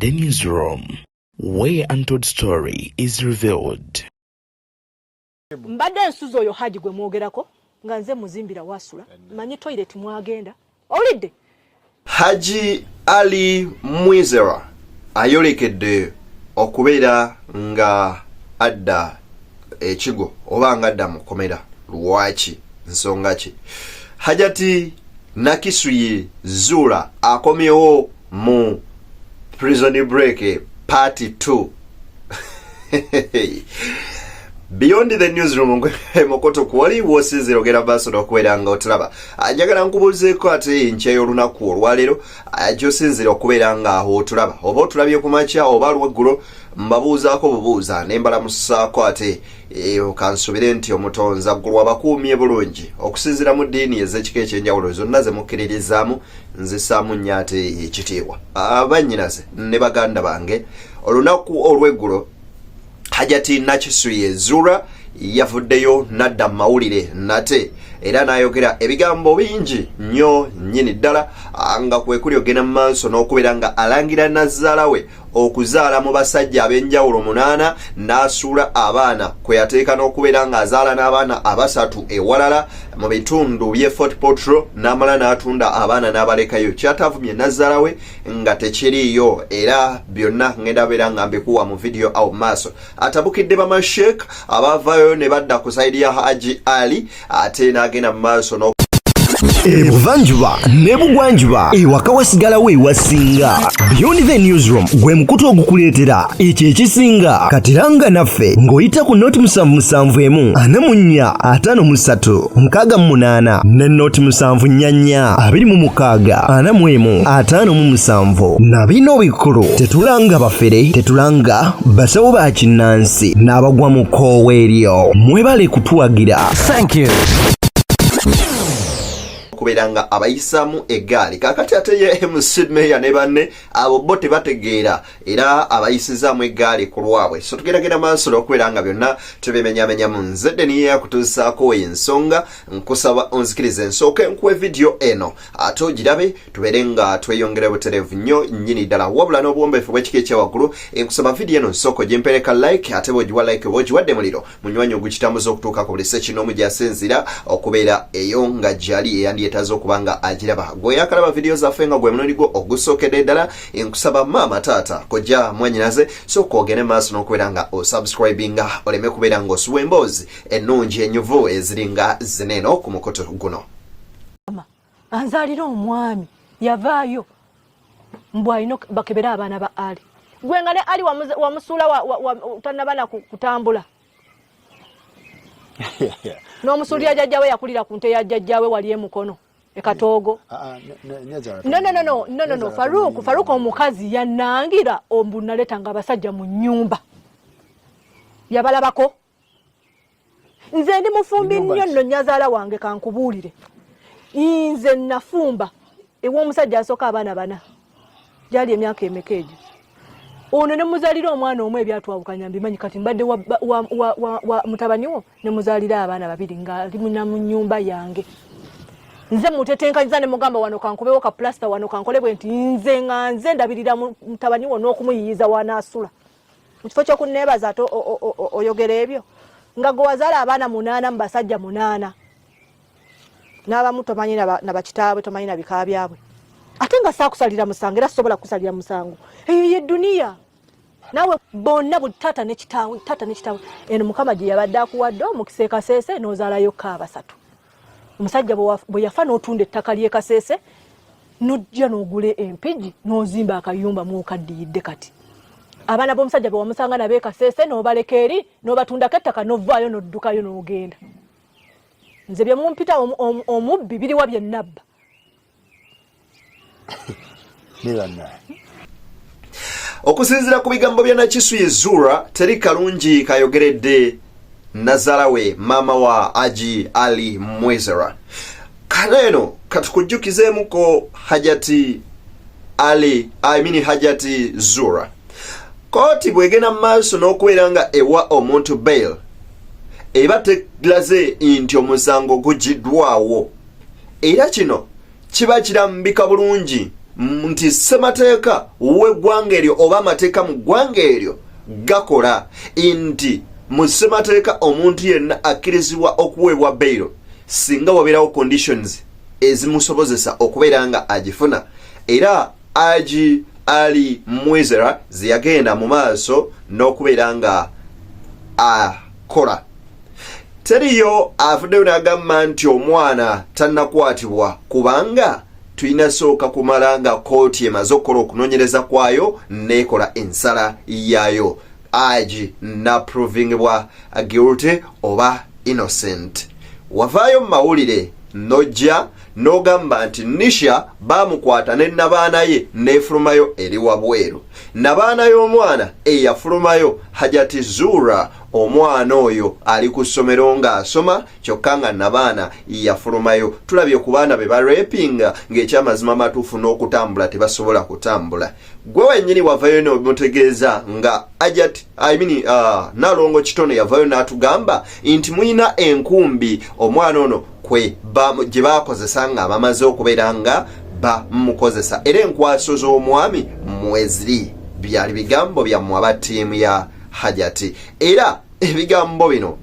The Newsroom, where untold story is revealed. Mbadde ensuzo oyo Haji gwe mwogerako nga nze muzimbira wasula manyi toilet mwagenda olidde Haji Ali Mwizera ayolekedde okubeera nga adda ekigo oba nga adda mukomera lwaki nsonga ki Hajati Nakisuye Zura akomyewo mu prison break part 2 Beyond the Newsroom mokoto kuwali wosize ogera baso nokwera nga otraba ajagala nkubuzeeko ate enche y'olunaku olwalero ajosinzira okubeera nga aho otulaba oba otulabye ku makya oba lweggulo mbabuuzaako bubuuza nembala musaako ate okansubire nti omutonza ggulu abakuumye bulungi okusinzira mu ddiini ez'ekika ekyenjawulo zonna ze mukkiririzaamu nzisaamu nnyo ate ekitiibwa abannyinaze ne baganda bange olunaku olweggulo Hajati Nakisuye Zura yavuddeyo nadda mawulire nate era n'ayogera ebigambo bingi nnyo nnyini ddala nga kwe kuli ogenda mu maaso n'okubeera nga alangira nazaala we okuzaala mu basajja ab'enjawulo 8 n'asuula abaana kwe yateeka n'okubeera nga azaala n'abaana 3 ewalala mu bitundu by'e Fort Portal n'amala n'atunda abaana n'abalekayo kyatavumye nazaala we nga tekiriiyo era byonna ngenda beera nga mbikuwa mu video awo maaso atabukidde bamashek abavaayo ne badda ku saidi ya Haji Ali ate n'agenda mu maaso no Ebuvanjuba nebugwanjuba ewaka wasigala we wasinga Beyond the Newsroom gwe mukutu ogukuleetera ekyo ekisinga katiranga naffe ng'oyita ku noti 771 44 53 ne noti 744 26 41 na bino bikulu tetulanga bafere tetulanga basawo ba kinnansi n'abagwa mu koowa eryo mwebale kutuwagira. Thank you. kuberanga abayisamu egaali kakati ate ye MC Mayor ne banne abo bote bategeera era abayisizaamu egaali ku lwabwe so tugeragera maaso okuberanga byonna tubimenyamenya mu nzedde niye yakutuusaako ensonga nkusaba onzikirize nsooke nkuwe video eno ate ogirabe tubeere nga tweyongera butereevu nnyo nnyini ddala wabula n'obuwombeefu bw'ekika ekyawaggulu enkusaba video eno nsooka ogimpereka like ate bw'ogiwa like bw'ogiwadde muliro munywanyi ogukitambuza okutuuka ku buli sekinoomu gy'asinzira okubeera eyo nga gyali eyandiyetaza okubanga agiraba gwe yakalaba video zaffe nga gwe munooni gwo ogusookedde ddala enkusaba maama taata kojja mwanyinaze so kwogere maaso n'okubeera nga osubscribinga oleme kubeera nga osuwa emboozi ennungi enyuvu eziringa zineeno ku mukoto guno anzalira omwami yavaayo mbw alina bakebera abaana ba Ali gwe nga ne Ali wamusuula tannabana kutambula n'omusuulira jjajjawe yakulira ku nte ya jjajjawe wali emukono ekatoogo no Faruku omukazi yanangira ombunaleta nga abasajja mu nnyumba yabalabako nze ndi mufumbi nnyo nno nnyazaala wange kankubuulire nze nafumba ew'omusajja asooka abaana 4 gyali emyaka emeka egyo ono ne muzaalira omwana omu ebyatwawukanya mbimanyi kati mbadde wa mutabani wo ne muzaalira abaana 2 nga ali mu nnyumba yange nze mutetenkanyiza ne mugamba wano kankubewo ka plaster wano kankolebwe nti nze nga nze ndabirira mutabani wo n'okumuyiyiza wanaasula mu kifo ky'okunneebaza ate oyogera ebyo nga gwe wazaala abaana 8 mu basajja 8 n'abamu tomanyi na bakitaabwe tomanyi na bika byabwe ate nga saakusalira musango era sobola kusalira musango eyo ye duniya nawe bonna tata ne kitaawe eno mukama gye yabadde akuwadde omukisa Kasese n'ozaalayo ka 3 omusajja bwe yafa n'otunda ettaka ly'e Kasese n'ojja n'ogula empigi n'ozimba akayumba mw'okaddiyidde kati abaana b'omusajja bwe wamusanga nab'e Kasese n'obaleka eri n'obatundako ettaka n'ovaayo n'oddukayo n'ogenda nze bye mumpita omubbi biriwa bye nabba okusinziira ku bigambo bya Nakisuye Zura teri kalungi kayogeredde nazaala we maama wa Haji Ali Mwizera kaneno katukujjukizeemuko Hajati Hajati Zura kooti bwegenda mu maaso n'okubeera nga ewa omuntu bail eba teglaze nti omusango gugiddwawo era kino kiba kirambika bulungi nti ssemateeka w'eggwanga eryo oba amateeka mu ggwanga eryo gakola nti mu ssemateeka omuntu yenna akkirizibwa okuweebwa bailo singa wabeerawo conditions ezimusobozesa okubeera nga agifuna. Era Haji Ali Mwizera zeyagenda mu maaso n'okubeera nga akola. Teriyo afuddeyo n'agamba nti omwana tannakwatibwa kubanga tulina sooka kumala nga kooti emaze okukola okunoonyereza kwayo n'ekola ensala yaayo. Haji n'approvingibwa guilty oba innocent. Wavaayo mu mawulire n'ojja n'ogamba nti Nisha baamukwata ne nabaana ye n'efulumayo eri wabweru. Nabaana y'omwana eyafulumayo Hajati Zura, omwana oyo ali ku ssomero ng'asoma kyokka nga nabaana yafulumayo. Tulabye ku baana be barepinga ng'ekyamazima amatuufu n'okutambula tebasobola kutambula. Gwe wennyini wavayo n'omutegeeza nga Hajati Nalongo Kitono yavayo n'atugamba nti muyina enkumbi omwana ono gye baakozesa nga bamaze okubeera nga bamukozesa. Era enkwaso z'omwami mweziri byali bigambo byammwe aba ttiimu ya Hajati. Era ebigambo bino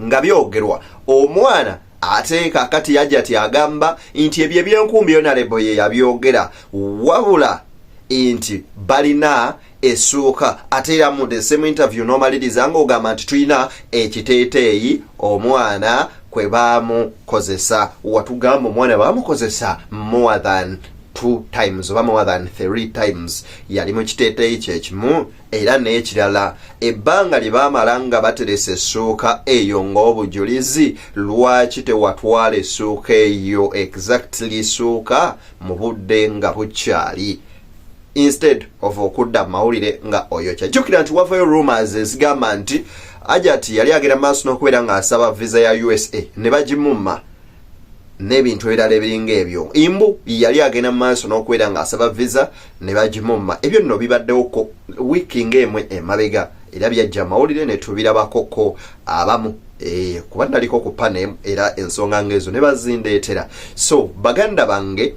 nga byogerwa omwana ate kakati Hajati agamba nti ebyo ebyenkumbi Honorable ye yabyogera wabula nti balina essuuka. Ate era mu the same interview n'omaliriza ng'ogamba nti tulina ekiteeteeyi omwana kwe baamukozesa. Watugamba omwana baamukozesa more than 2 times oba more than 3 times. Yali mu kiteeteeyi kyekimu era n'ekirala ebbanga lye baamala nga bateresa essuuka eyo ng'obujulizi lwaki tewatwala essuuka eyo exactly essuuka mu budde nga bukyali instead of okudda mawulire nga oyokya. Jjukira nti wavayo rumors ezigamba nti Hajati yali agenda maaso n'okubeera ng'asaba visa ya USA ne bagimumma n'ebintu ebirala ebiringa ebyo. Imbu yali agenda maaso n'okubeera ng'asaba visa ne bagimumma. Ebyo nno bibaddewo wiiki ng'emwe emabega era byajja mawulire ne tubirabakoko abamu kuba naliko ku panel era ensonga ng'ezo ne bazindeetera. So baganda bange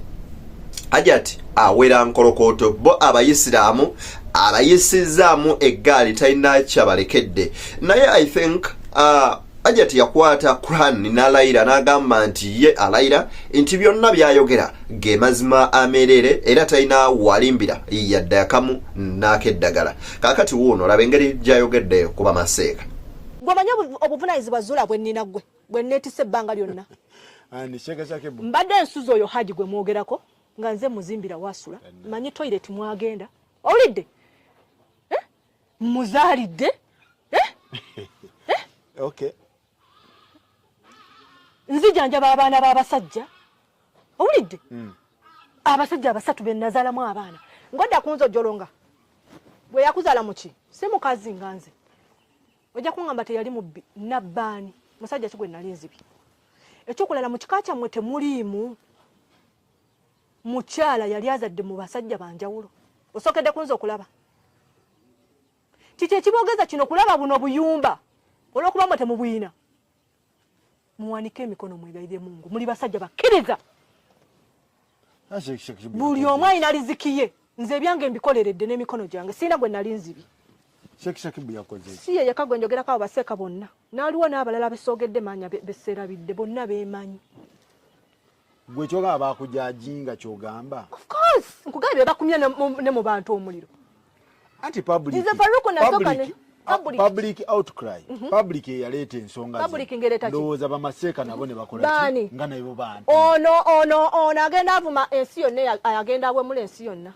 Hajati awera nkolokoto bo abayisiraamu abayisizaamu eggaali talina kyabalekedde. Naye I think Hajati yakwata Quran n'alayira n'agamba nti ye alayira nti byonna byayogera ge mazima amerere era talina walimbira yadde yakamu n'akeddagala. Kaakati wuuno olaba engeri gy'ayogedde kuba maseeka. Gwamanya obuvunaanyizibwa Zula bwe nnina gwe bwe neetisse ebbanga lyonna. Mbadde ensuzo oyo Haji gwe mwogerako nga nze muzimbira wasula manyi toilet mwagenda owulidde muzaalidde okay nzijanjaba abaana b'abasajja owulidde abasajja abasatu be nazaalamu abaana ngodda kunzojjolonga bwe yakuzaala muki si mukazi nga nze ojja kungamba teyali mubbi nabbaani musajja kigwe nali nzibi ekyokulala mu kika kyammwe temuliimu mukyala yali azadde mu basajja banjawulo osokedde kunza okulaba kiki ekibogeza kino kulaba buno buyumba olw'okuba mwe temubuyina muwanike emikono mwegayire Mungu muli basajja bakkiriza buli omu alina lizikiye nze ebyange mbikoleredde n'emikono gyange sirina gwe nali nzibi si ye yekka gwe njogerako abo baseeka bonna n'aliwo n'abalala besoogedde maanya beserabidde bonna beemanyi. Gwe kyogamba bakujajinga kyogamba. Of course, nkugambye bakumya ne mu bantu omuliro. Anti public outcry. Public yaleeta ensonga ze. Ndowooza bamaseeka nabo ne bakola ki nga nabo bantu. Ono agenda avuma ensi yonna agenda awemula ensi yonna.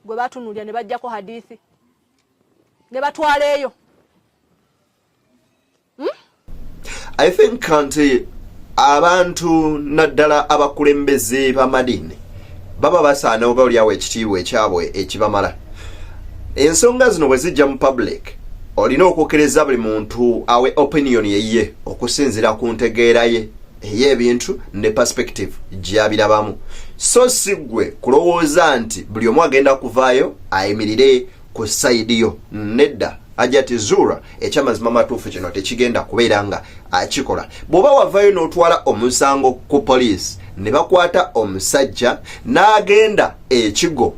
Gwe batunulya ne bajjako hadithi. Ne batwala eyo. I think kanti abantu naddala abakulembeze b'amadini baba basaana oba oliawo ekitiibwa ekyabwe ekibamala. Ensonga zino bwe zijja mu public olina okukkirizza buli muntu awe opinion yeye okusinziira ku ntegeera ye ey'ebintu ne perspective gy'abirabamu. So si gwe kulowooza nti buli omu agenda kuvaayo ayimirire ku sayidi yo. Nedda. Hajati Zura ekyamazima matuufu kino tekigenda kubeera nga akikola. Bw'oba wavaayo n'otwala omusango ku police ne bakwata omusajja n'agenda ekigo.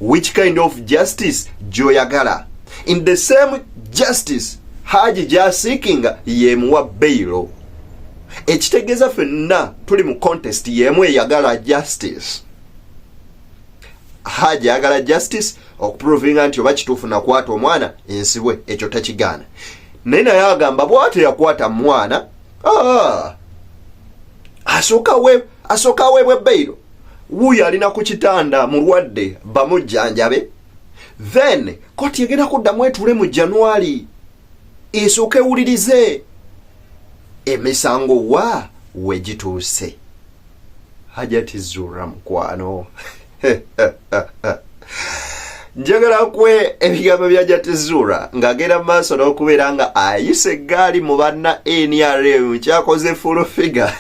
Which kind of justice gyoyagala? In the same justice Haji ja seeking yemuwa bailo. Ekitegeeza ffenna tuli mu contest yemu eyagala justice. Haji agala justice okuprovinga nti oba kituufu nakwata omwana ensibwe, ekyo takigaana. Naye naye agamba bw'ate yakwata mwana asooka aweebwe bailo. Wuyo alina ku kitanda mulwadde bamujjanjabe. Then koti egenda kuddamu etuule mu January esooke ewulirize emisango wa wegituuse. Hajati Zura mukwano. Njagala kwe ebigambo bya Hajati Zura ng'agenda maaso n'okubeera nga ayise eggaali mu banna NRM kyakoze full figure.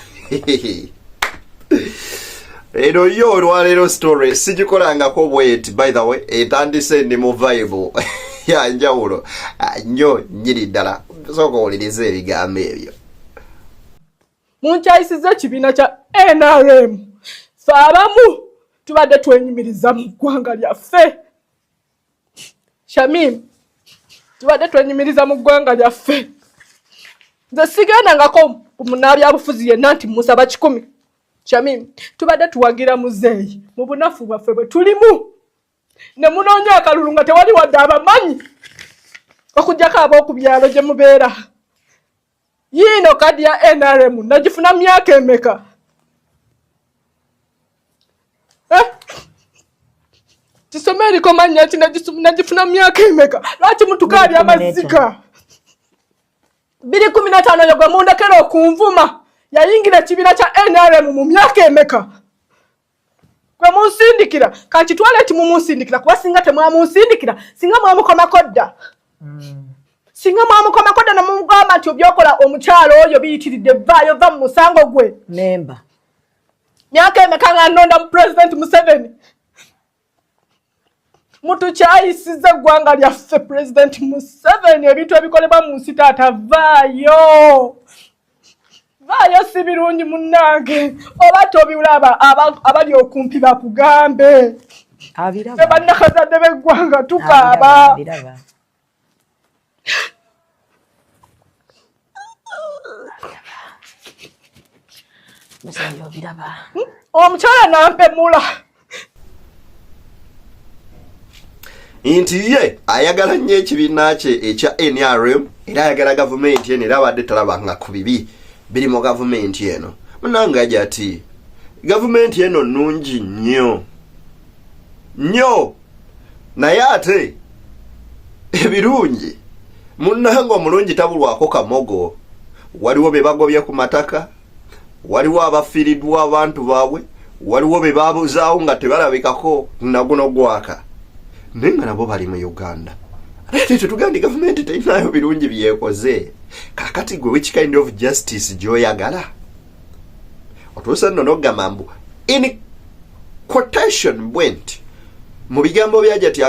Eno yo olwaleero story sigikolangako bweti, by the way etandise ndi mu vibe ya njawulo nnyo nnyini ddala. Sooka owulirize ebigambo ebyo. Munkyayisiza ekibiina kya NRM ffe abamu tubadde twenyumiriza mu ggwanga lyaffe. Shamim, tubadde twenyumiriza mu ggwanga lyaffe. Nze sigendangako ku munnabyabufuzi yenna nti musaba 10. Shamim, tubadde tuwagira muzeeyi mu bunafu bwaffe bwe tulimu. Ne munoonya akalulu nga tewali wadde abamanyi okuggyako ab'oku gye mubeera. Yino kadi ya NRM nagifuna myaka emeka? Kisome eriko mannya ki nagifuna myaka emeka? Lwaki mutukaali amazika? 2015 yo gwe mundekera okunvuma yayingira kibiina kya NRM mu myaka emeka? Gwe munsindikira kakitwale eti mumunsindikira kuba singa temwamunsindikira singa mwamukomako dda. Singa mwamukomako dda namugamba nti obyokola omukyalo oyo biyitiridde vaayo va mu musango gwe. Memba myaka emeka nga ndonda mu President Museveni? Mutukyayisiza eggwanga lyaffe President Museveni, ebintu ebikolebwa mu nsi taata vaayo. Vaayo si birungi munnange, oba tobiraba abali okumpi bakugambe. Abiraba. Ne bannakazadde b'eggwanga tukaaba. Abiraba. Musajja obiraba. Omukyala nampemula. Nti ye ayagala nnyo ekibiina kye ekya NRM era ayagala gavumenti eno era abadde talabanga ku bibi biri mu gavumenti eno. Munnange ajja ati gavumenti eno nnungi nnyo naye ate ebirungi munnange omulungi tabulwako kamogo. Waliwo be bagobye ku mataka, waliwo abafiiriddwa abantu baabwe, waliwo be babuzaawo nga tebalabikako na guno gwaka. Nenga nabo bali mu Uganda. Ate tutugandi gavumenti teyinayo birungi byekoze. Kakati gwe which kind of justice gyoyagala? Otuusa nno n'ogamba mbu in quotation bwent mu bigambo byaja ti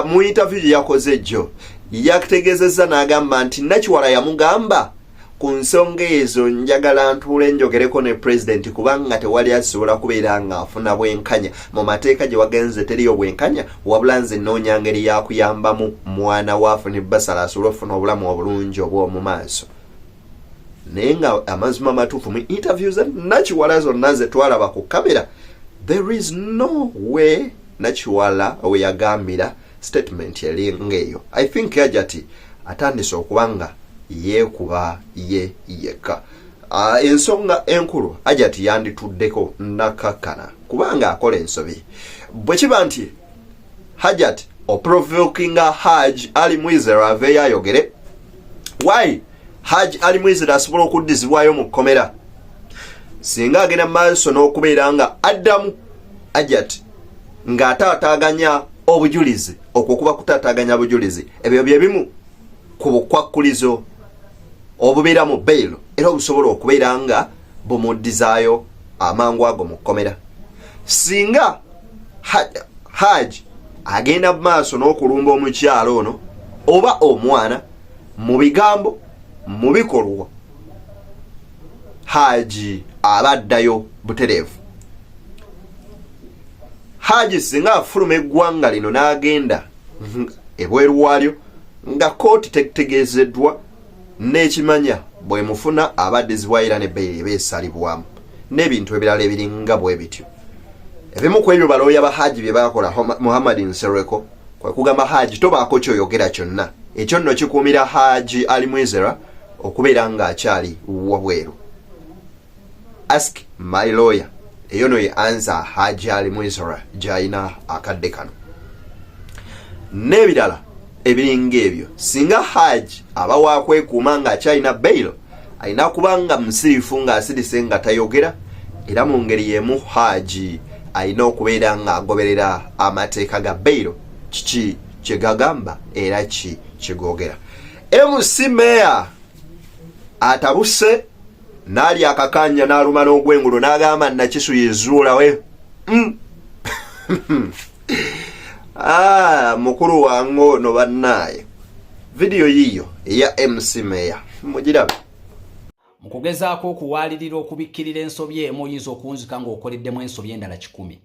mu interview yakoze jjo yakutegezeza n'agamba nti Nakiwala yamugamba ku nsonga ezo njagala ntuule njogereko ne president kubanga tewali asobola kubeera nga afuna bwenkanya mu mateeka gye wagenze teriyo bwenkanya wabula nze nnoonya ngeri yakuyambamu mwana waafune basala asobola okufuna obulamu obulungi obw'omu maaso. Naye nga amazima matuufu mu interviews Nakiwala zonna ze twalaba ku kamera there is no way Nakiwala we yagambira statement eringa eyo. I think yajati atandise okubanga yeekuba ye yeka. Ensonga enkulu ajati yandituddeko nakakkana kubanga akola ensobi. Bwe kiba nti Hajati oprovokinga Haj Ali Mwizera aveeyo ayogere. Why Haj Ali Mwizera asobola okuddizibwayo mu kkomera singa agenda maaso n'okubeera nga addamu Hajati ng'ataataaganya obujulizi okwo kuba kutaataaganya bujulizi ebyo bye bimu ku bukwakkulizo obubeera mu bailo era obusobola okubeera nga bumuddizaayo amangu ago mu kkomera. Singa Haj agenda maaso n'okulumba omukyalo ono oba omwana mu bigambo mu bikolwa Haji abaddayo butereevu. Haji singa afuluma eggwanga lino n'agenda ebweru waalyo nga kooti tegeezeddwa n'ekimanya bwe mufuna abaddizibwa ne bbeeyi beesalibwamu n'ebintu ebirala ebiringa bwe bityo. Ebimu ku ebyo balooya ba Haji bye baakola Muhammad Nsereko kwe kugamba Haji tobaako ky'oyogera kyonna. Ekyo nno kikuumira Haji Ali Mwezera okubeera ng'akyali wabweru. Ask my lawyer. Eyo no ye answer Haji Ali Mwezera gy'alina akadde kano. N'ebirala ebiringa ebyo singa Haji aba waakwekuuma ng'akyalina bailo alina kubanga musirifu ng'asirise nga tayogera, era mu ngeri y'emu Haji alina okubeera ng'agoberera amateeka ga bailo kiki kye gagamba era ki kye googera. MC Meya atabuse n'ali akakanja n'aluma n'ogwengulo n'agamba Nakisu yezuula we. Mukulu wange ono bannaye. Video yiyo eya MC Meya mugirabe. Mu kugezaako okuwalirira okubikkirira ensobi emu oyinza okunzika ng'okoleddemu ensobi endala 10.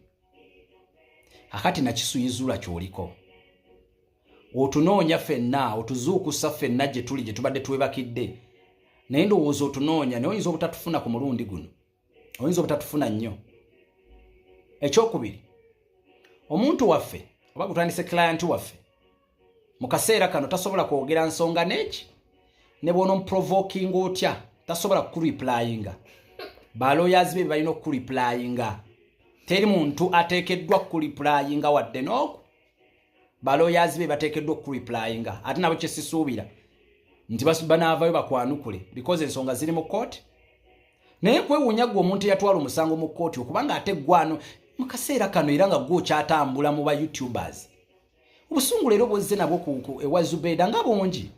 Akati Nakisu yezuula ky'oliko. Otunoonya ffenna, otuzuukusa ffenna gye tuli gye tubadde twebakidde. Naye ndowooza otunoonya naye oyinza obutatufuna ku mulundi guno. Oyinza obutatufuna nnyo. Ekyokubiri, omuntu waffe oba gutandise client waffe mu kaseera kano tasobola kwogera nsonga neki ne bw'onomuprovoking otya tasobola kureplyinga. Balawyers be balina okureplyinga. Teri muntu ateekeddwa kureplyinga wadde n'oku. Balawyers be bateekeddwa okureplyinga. Ate nabo kye sisuubira nti banaavayo bakwanukule because ensonga ziri mu kooti. Naye kwewuunya gwe omuntu eyatwala omusango mu kooti okubanga ate gwano mu kaseera kano era nga gwo kyatambula mu ba YouTubers. Obusungu leero bwezze nabwo ku ewa Zubeda nga bungi.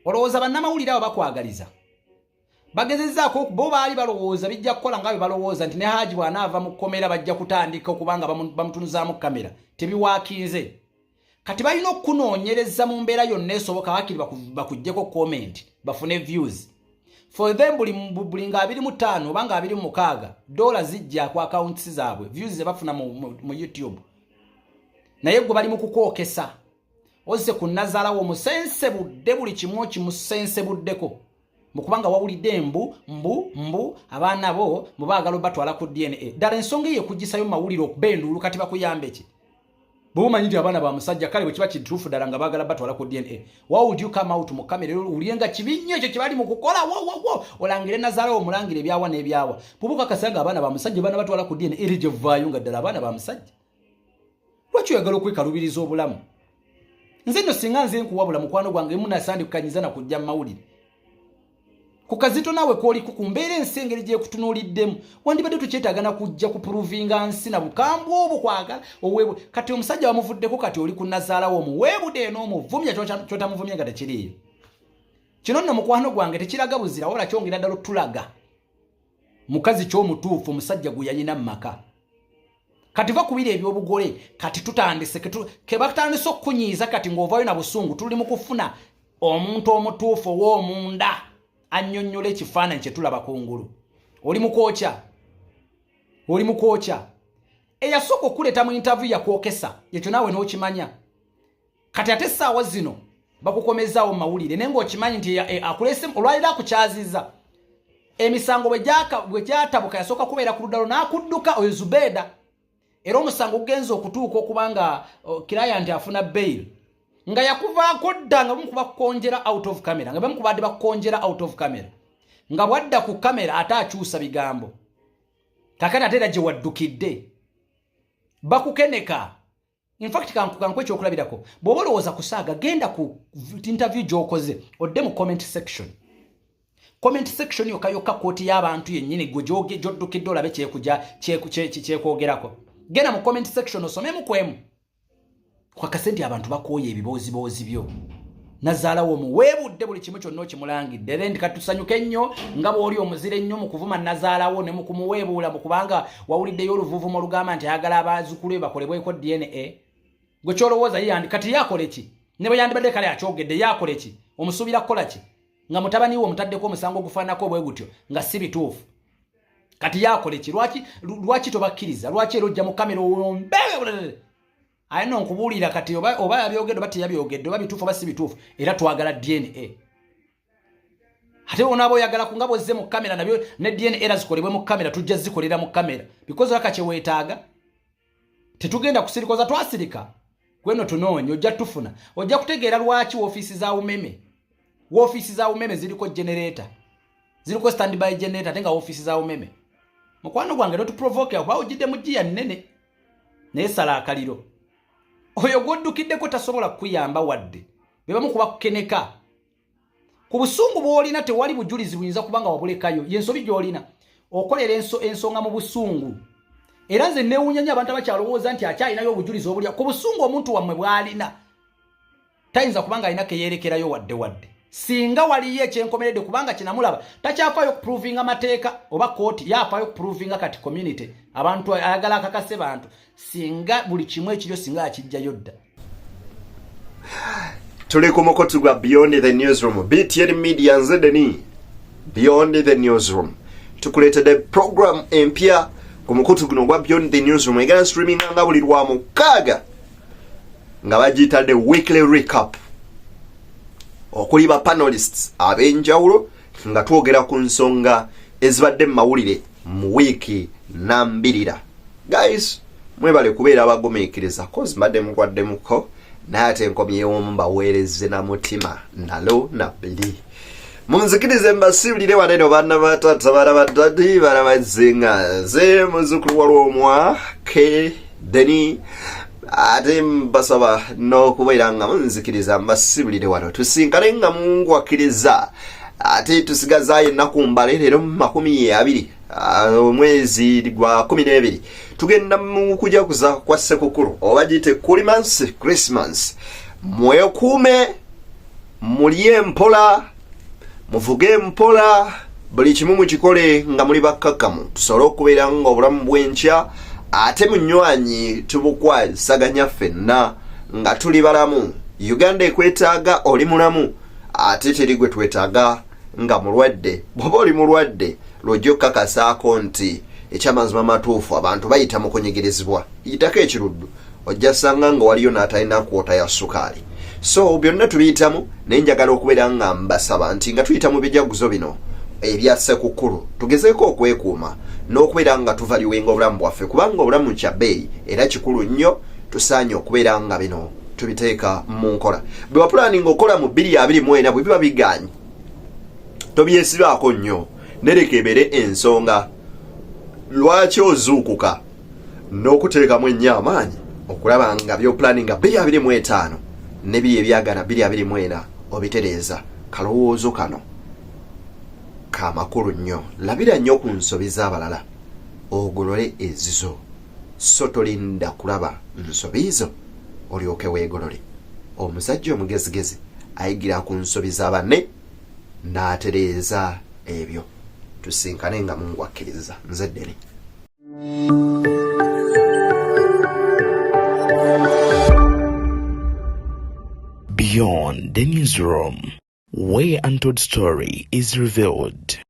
Olowooza bannamawulire abo bakwagaliza. Bagezezzaako bo baali balowooza bijja kukola nga bwe balowooza nti ne Haji bw'anaava mu kkomera bajja kutandika okubanga bamutunuzaamu kamera. Tebiwaakinze. Kati balina okunoonyereza mu mbeera yonna esoboka wakiri bakuggyeko comment bafune views. For them buli nga 25 oba nga 26 dola zijja ku accounts zaabwe views ze bafuna mu YouTube. Naye gwe bali mu kukookesa. Ozze ku Nazala wo musense budde buli kimu kimusense buddeko. Mukubanga wawulidde mbu abaana bo mubaagalo batwala ku DNA. Dala ensonga ye kugisayo mawulire okubenduulu kati bakuyambe ki. Bumanyi nti abaana ba musajja kale bwe kiba kituufu ddala nga baagala batwala ku DNA. Why would you come out mu kamera uliyenga kibinnyo ekyo kibali mu kukola olangire Nazala omulangire ebyawa n'ebyawa. Bubuka kasanga abaana ba musajja bana batwala ku DNA eri gye vaayo nga ddala abaana ba musajja. Lwaki oyagala okwekalubiriza obulamu? Nze nno singa nze nkuwabula mukwano gwange munasandi kukanyiza na kujja mu mawulire. Ku Kazito nawe kwoli kukumbeera ensengeri gye kutunuuliddemu wandibadde tukyetagana kujja kuprovinga nsi na bukambwe obwo kwagala oweebwe kati omusajja bamuvuddeko kati oli ku Nazala wo muweebude n'omuvumya kyotamuvumya nga tekiriiyo. Kino nno mukwano gwange tekiraga buzira wala kyongera ddala otulaga mukazi ky'omutuufu omusajja gwe yanyina mu maka. Kati va kubira ebyobugole kati tutandise ke batandise okunyiiza kati ng'ovaayo na busungu tuli mu kufuna omuntu omutuufu ow'omunda annyonnyola ekifaananyi kye tulaba kungulu. Oli mu kwokya. Eyasooka okuleeta mu interview yakwokesa ekyo naawe n'okimanya. Kati ate essaawa zino bakukomezaawo mu mawulire naye ng'okimanyi nti akulese olwaliro akukyaziza. Emisango bwe gyatabuka yasooka kubeera ku luddalo n'akudduka oyo Zubeda. Era omusango gugenza okutuuka okubanga client afuna bail. Nga yakuvaako dda nga bamukuba kukonjera out of camera. Nga bamukubadde bakukonjera out of camera. Nga bwadda ku camera ate akyusa bigambo. Kakati ate era gye waddukidde. Bakukeneka. In fact kankwe ekyokulabirako. Bw'oba olowooza kusaaga genda ku interview gy'okoze odde mu comment section. Comment section yokka kooti y'abantu yennyini gwe gy'oddukidde olabe kyekwogerako. Genda mu comment section osomemu kwemu. Kwa kasenti abantu bakooye ebiboozi byo. Nazala wo muweebudde buli kimu kyonna okimulangidde. Era ndi katusanyuke nnyo nga bw'oli omuzire nnyo mu kuvuma Nazala wo ne mu kumuweebuula mu kubanga wawuliddeyo oluvuuvumo olugamba nti ayagala abazzukulu be bakolebweko DNA. Gwe kyolowooza kati yakole ki? Ne bwe yandibadde kale akyogedde yakole ki? Omusuubira kukola ki? nga mutabani wo mutaddeko omusango gufaanako bwe gutyo nga si bituufu kati yakole ki lwaki tobakkiriza lwaki era ojja mu kamera ombe ayina nkubuulira kati oba yabyogedde oba teyabyogedde oba bituufu oba si bituufu era twagala DNA ate onaaba oyagala ku nga bwozze mu kamera nabyo ne DNA era zikolebwe mu kamera tujja zikolera mu kamera because olaka kye weetaaga tetugenda kusirikoza twasirika gweno tunoonye ojja tufuna ojja kutegeera lwaki woofiisi za umeme ziriko generator ziriko standby generator ate nga woofiisi za umeme mukwano gwange notuprovoke oba ojjidde mu jjiya nnene naye sala akaliro oyo gwoddukiddeko tasobola kukuyamba wadde be bamu kuba kukeneka ku busungu bw'olina tewali bujulizi buyinza kubanga wabulekayo yensobi gy'olina okolera ensonga mu busungu era nze neewuunya abantu abakyalowooza nti akyalinayo obujulizi obulya ku busungu omuntu wammwe bw'alina tayinza kubanga alina keyerekerayo wadde singa waliyo ekyenkomeredde kubanga kinamulaba takyafaayo okuprovinga amateeka oba kooti yafaayo okuprovinga kati community abantu ayagala akakase bantu singa buli kimu ekiryo singa akijjayo dda tuli ku mukotu gwa Beyond the Newsroom BTN Media nzedeni Beyond the Newsroom tukuleetedde program empya ku mukotu guno gwa Beyond the Newsroom egala streaming nga buli lwa mukaaga nga bagiyita the weekly recap okuli ba panelists ab'enjawulo nga twogera ku nsonga ezibadde mu mawulire mu wiiki nambirira guys mwebale kubeera abagumiikiriza kozi mbadde mugwaddemuko naye ate nkomyewo mbaweereze na mutima nalo na bbiri munzikirize mbasiibulire waneno baana batata bana badadi bana bazinga ze muzukulu walwomwa ke deni ate mbasaba n'okubeera nga munzikiriza mbasiibulire wano tusinkane nga mungwakkiriza ate tusigazaayo ennaku mbale leero 20 omwezi gwa 12 tugenda mu kujaguza kwa Ssekukkulu oba giyite Christmas mwekuume mulye mpola muvuge mpola buli kimu mukikole nga muli bakkakkamu tusobole okubeera nga obulamu bw'enkya ate munywanyi tubukwasaganya ffenna nga tuli balamu Uganda ekwetaaga oli mulamu ate teri gwe twetaaga nga mulwadde bw'oba oli mulwadde lwojja okukakasaako nti ekyamazima matuufu abantu bayita mu kunyigirizibwa yitako ekiruddu ojja sanga nga waliyo n'atalina kwota ya sukaali so byonna tubiyitamu naye njagala okubeera nga mbasaba nti nga tuyita mu bijaguzo bino ebya Ssekukkulu tugezeeko okwekuuma n'okubeera nga tuvaliwenga obulamu bwaffe kubanga obulamu kya bbeeyi era kikulu nnyo tusaanye okubeera nga bino tubiteeka mu nkola bwe wapulaninga okola mu 2024 bwe biba biganye tobyesibaako nnyo nereka ebeere ensonga lwaki ozuukuka n'okuteekamu ennyo amaanyi okulaba nga byopulaninga 2025 ne biri ebyagana 2024 obitereeza kalowoozo kano kamakulu nnyo labira nnyo ku nsobi z'abalala ogolole ezizo so tolinda kulaba nsobi zo olyoke weegolole omusajja omugezigezi ayigira ku nsobi z'abanne n'atereeza ebyo tusinkane nga mungwakkiriza nze ddene Beyond the Newsroom, where untold story is revealed.